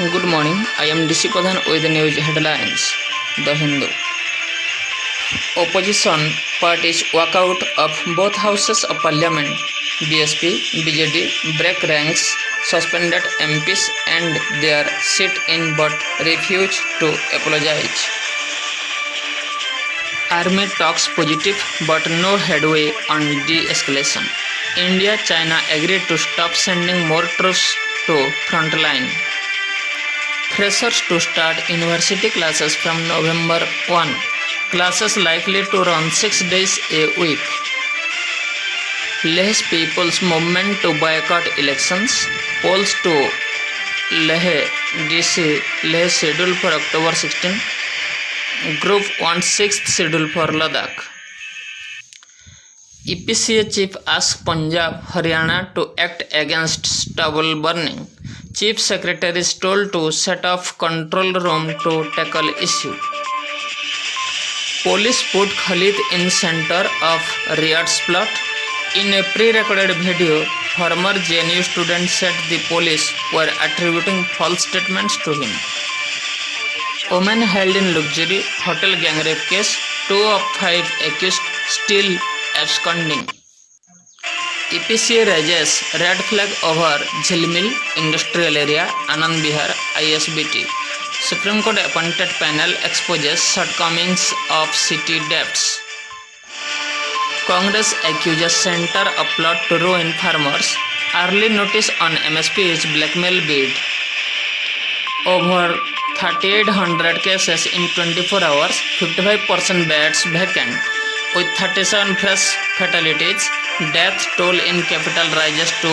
Good morning. I am DC Pradhan with the news headlines. The Hindu. Opposition parties walk out of both houses of parliament. BSP, BJD break ranks, suspended MPs and their sit-in but refuse to apologize. Army talks positive but no headway on de-escalation. India-China agreed to stop sending more troops to frontline. Freshers to start university classes from November 1. Classes likely to run 6 days a week. Leh's People's Movement to boycott elections. Polls to Leh DC Leh schedule for October 16. Group wants 6th schedule for Ladakh. EPCA chief asks Punjab, Haryana to act against stubble burning. Chief Secretary is told to set up control room to tackle issue. Police put Khalid in center of riot's plot. In a pre-recorded video, former JNU students said the police were attributing false statements to him. Women held in luxury hotel gang rape case, 2 of 5 accused still absconding. EPCA raises red flag over Jhilmil Industrial Area, Anand Vihar, ISBT. Supreme Court appointed panel exposes shortcomings of city debts. Congress accuses center of plot to ruin farmers. Early notice on MSP is blackmail bid. Over 3,800 cases in 24 hours, 55% beds vacant. With 37 fresh fatalities, death toll in capital rises to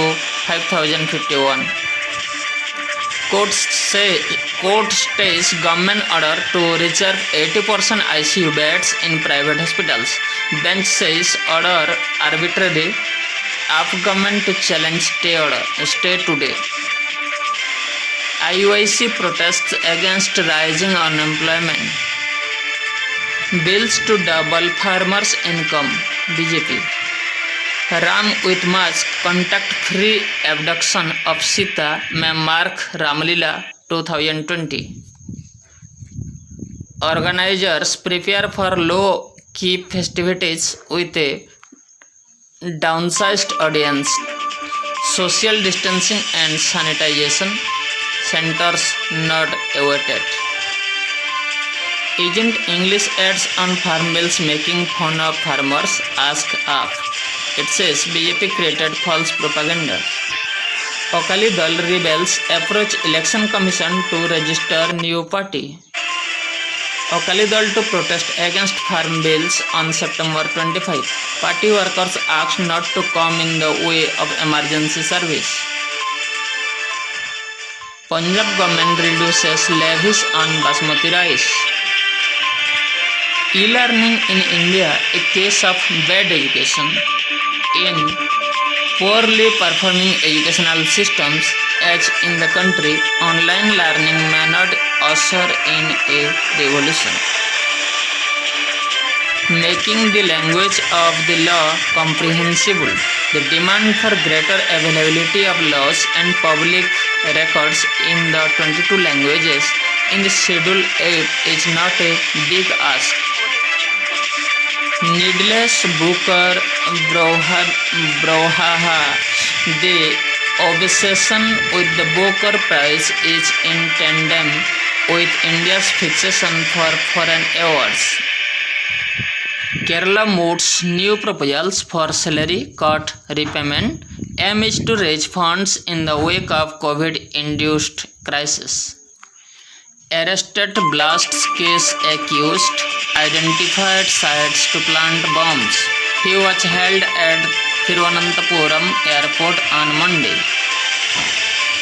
5,051. Court stays government order to reserve 80% ICU beds in private hospitals. Bench says order arbitrary. Ask government to challenge stay today. IUIC protests against rising unemployment. Bills to double farmers' income. BJP. Ram with mask, contact-free abduction of Sita may mark Ramlila 2020. Organizers prepare for low-key festivities with a downsized audience. Social distancing and sanitization centers not awaited. Isn't English ads on farm bills making fun of farmers? Ask up. It says BJP created false propaganda. Akali Dal rebels approach Election Commission to register new party. Akali Dal to protest against farm bills on September 25. Party workers asked not to come in the way of emergency service. Punjab government reduces levies on basmati rice. E-learning in India, a case of bad education. In poorly performing educational systems, as in the country, online learning may not usher in a revolution. Making the language of the law comprehensible. The demand for greater availability of laws and public records in the 22 languages in the Schedule 8 is not a big ask. Needless Booker brouhaha. The obsession with the Booker Prize is in tandem with India's fixation for foreign awards. Kerala moots new proposals for salary cut repayment. Aim is to raise funds in the wake of COVID-induced crisis. Arrested blasts case accused identified sites to plant bombs. He was held at Thiruvananthapuram airport on Monday.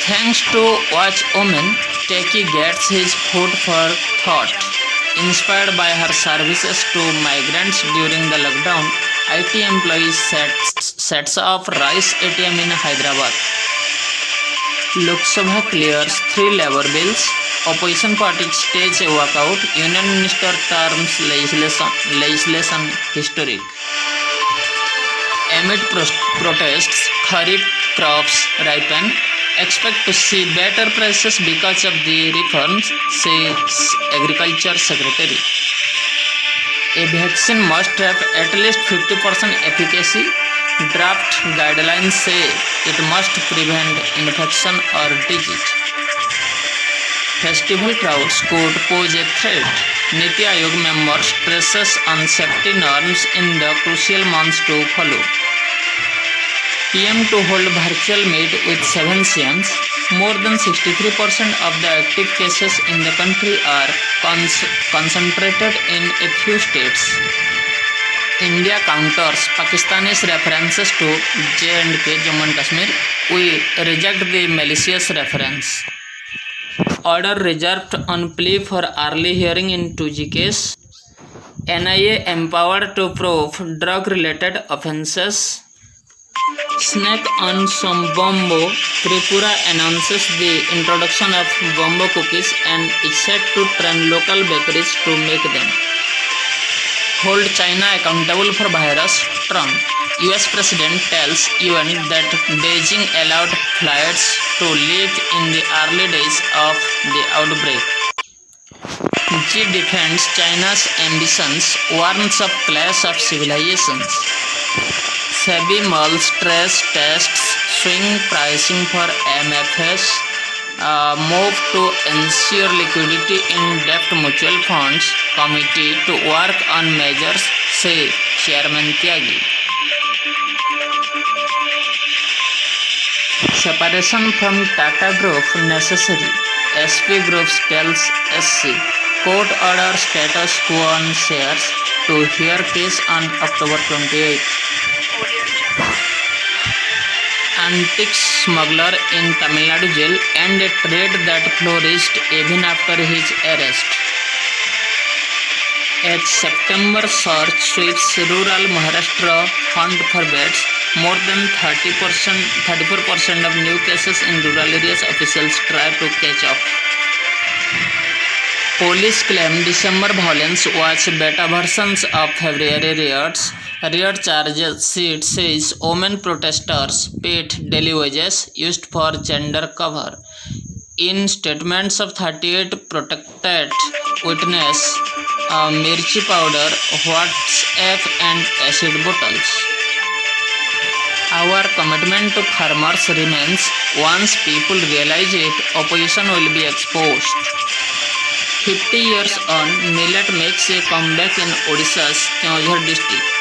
Thanks to Watch Women, Techie gets his food for thought. Inspired by her services to migrants during the lockdown, IT employees sets up Rice ATM in Hyderabad. Lok Sabha clears 3 labor bills. Opposition parties stage a walkout. Union Minister terms legislation historic. Amid protests, Kharif crops ripen. expect to see better prices because of the reforms, says Agriculture Secretary. A vaccine must have at least 50% efficacy. Draft guidelines say it must prevent infection or disease. Festival crowds could pose a threat. Niti Aayog member stresses on safety norms in the crucial months to follow. PM to hold virtual meet with 7 CMs. More than 63% of the active cases in the country are concentrated in a few states. India counters Pakistani's references to J&K, Jammu and Kashmir. We reject the malicious reference. Order reserved on plea for early hearing in 2G case. NIA empowered to probe drug-related offences. Snack on some Bombo. Tripura announces the introduction of Bombo cookies and is set to train local bakeries to make them. Hold China accountable for virus. Trump. US President tells UN that Beijing allowed flights to leave in the early days of the outbreak. Xi defends China's ambitions, warns of clash of civilizations. SEBI Mall stress tests swing pricing for MFS. Move to ensure liquidity in debt mutual funds. Committee to work on measures, say Chairman Tyagi. Separation from Tata Group necessary. SP Groups tells SC. Court order status quo on shares to hear case on October 28. Antique smuggler in Tamil Nadu jail and a trade that flourished even after his arrest. As September search sweeps rural Maharashtra hunt for beds, more than 34% of new cases in rural areas, officials try to catch up. Police claim December violence was beta versions of February riots. Riot charges sheet says women protesters paid daily wages used for gender cover. In statements of 38 protected witness, mirchi powder, WhatsApp and acid bottles. Our commitment to farmers remains. Once people realize it, opposition will be exposed. 50 years on, millet makes a comeback in Odisha's Keonjhar district.